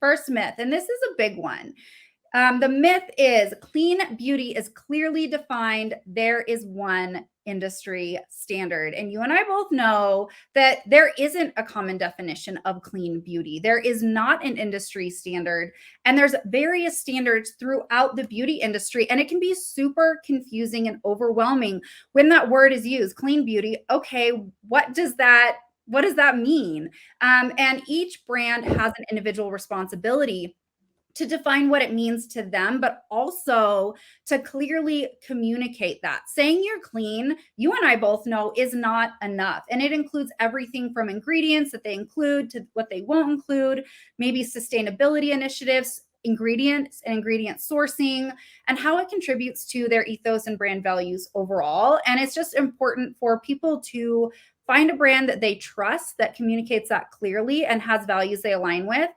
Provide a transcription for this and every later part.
First myth, and this is a big one. The myth is clean beauty is clearly defined. There is one industry standard. And you and I both know that there isn't a common definition of clean beauty. There is not an industry standard. And there's various standards throughout the beauty industry. And it can be super confusing and overwhelming when that word is used, clean beauty. Okay, what does that mean? And each brand has an individual responsibility to define what it means to them, but also to clearly communicate that. Saying you're clean, you and I both know, is not enough. And it includes everything from ingredients that they include to what they won't include, maybe sustainability initiatives, ingredients and ingredient sourcing, and how it contributes to their ethos and brand values overall. And it's just important for people to find a brand that they trust, that communicates that clearly and has values they align with,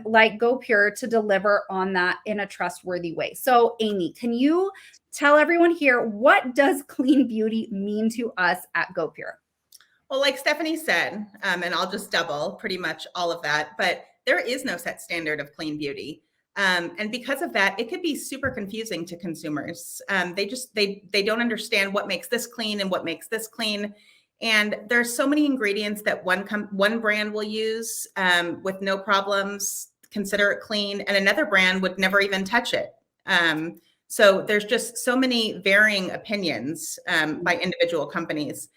like goPure, to deliver on that in a trustworthy way. So Amy, can you tell everyone here, what does clean beauty mean to us at goPure? Well, like Stephanie said, and I'll just double pretty much all of that, but there is no set standard of clean beauty. And because of that, it could be super confusing to consumers. They don't understand what makes this clean and what makes this clean. And there's so many ingredients that one brand will use with no problems, consider it clean, and another brand would never even touch it. So there's just so many varying opinions by individual companies.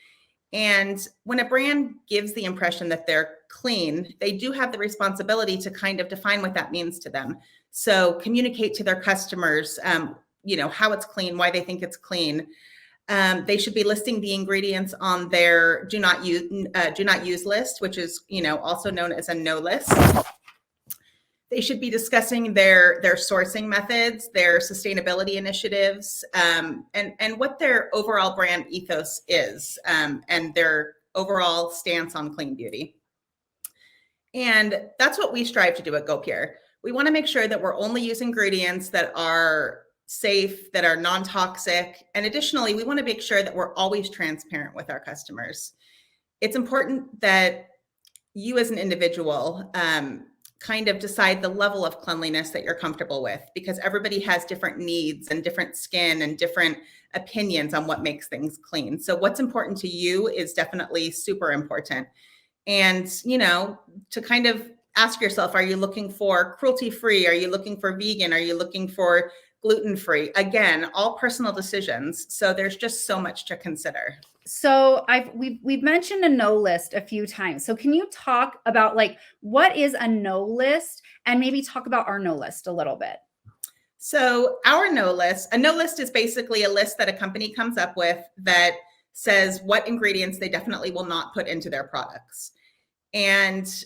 And when a brand gives the impression that they're clean, they do have the responsibility to kind of define what that means to them. So communicate to their customers, how it's clean, why they think it's clean. They should be listing the ingredients on their do not use list, which is, also known as a no list. They should be discussing their sourcing methods, their sustainability initiatives, and what their overall brand ethos is, and their overall stance on clean beauty. And that's what we strive to do at goPure. We want to make sure that we're only using ingredients that are safe, that are non-toxic. And additionally, we want to make sure that we're always transparent with our customers. It's important that you as an individual kind of decide the level of cleanliness that you're comfortable with, because everybody has different needs and different skin and different opinions on what makes things clean. So what's important to you is definitely super important. And, to kind of ask yourself, are you looking for cruelty-free? Are you looking for vegan? Are you looking for gluten-free? Again, all personal decisions. So there's just so much to consider. So we've mentioned a no list a few times. So can you talk about what is a no list, and maybe talk about our no list a little bit? So a no list is basically a list that a company comes up with that says what ingredients they definitely will not put into their products. And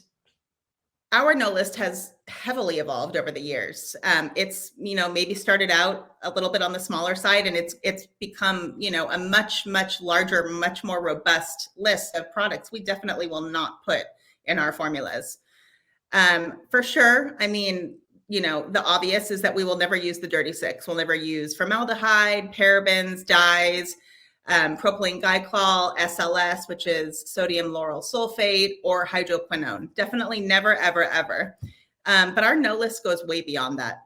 our no list has heavily evolved over the years. It's, maybe started out a little bit on the smaller side, and it's become, a much, much larger, much more robust list of products we definitely will not put in our formulas. For sure. I mean, the obvious is that we will never use the dirty six. We'll never use formaldehyde, parabens, dyes, propylene glycol, SLS, which is sodium lauryl sulfate, or hydroquinone. Definitely never, ever, ever. But our no list goes way beyond that.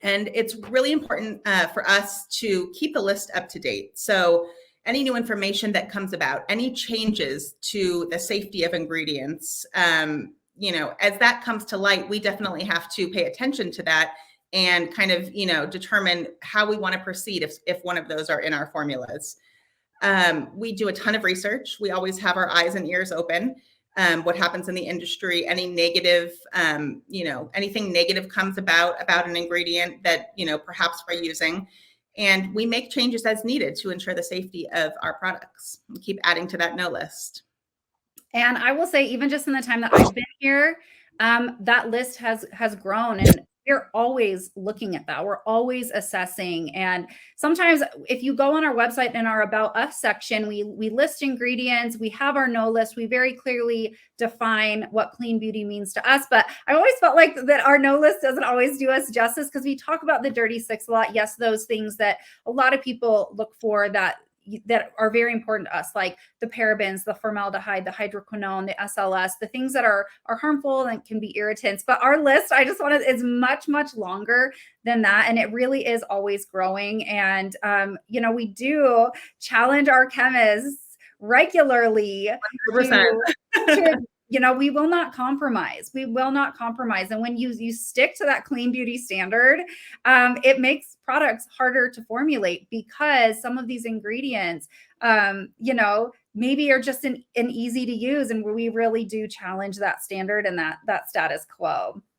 And it's really important for us to keep the list up to date. So any new information that comes about, any changes to the safety of ingredients, as that comes to light, we definitely have to pay attention to that and kind of, determine how we want to proceed if one of those are in our formulas. We do a ton of research. We always have our eyes and ears open. What happens in the industry, any negative, anything negative comes about an ingredient that, perhaps we're using, and we make changes as needed to ensure the safety of our products. We keep adding to that no list. And I will say, even just in the time that I've been here, that list has grown, and we're always looking at that. We're always assessing. And sometimes if you go on our website in our About Us section, we list ingredients, we have our no list, we very clearly define what clean beauty means to us. But I always felt like that our no list doesn't always do us justice, because we talk about the dirty six a lot. Yes, those things that a lot of people look for that that are very important to us, like the parabens, the formaldehyde, the hydroquinone, the SLS, the things that are harmful and can be irritants. But our list, I just wanted, is much, much longer than that. And it really is always growing. And, we do challenge our chemists regularly 100%. we will not compromise. We will not compromise. And when you stick to that clean beauty standard, it makes products harder to formulate because some of these ingredients, maybe are just an easy to use. And we really do challenge that standard and that status quo.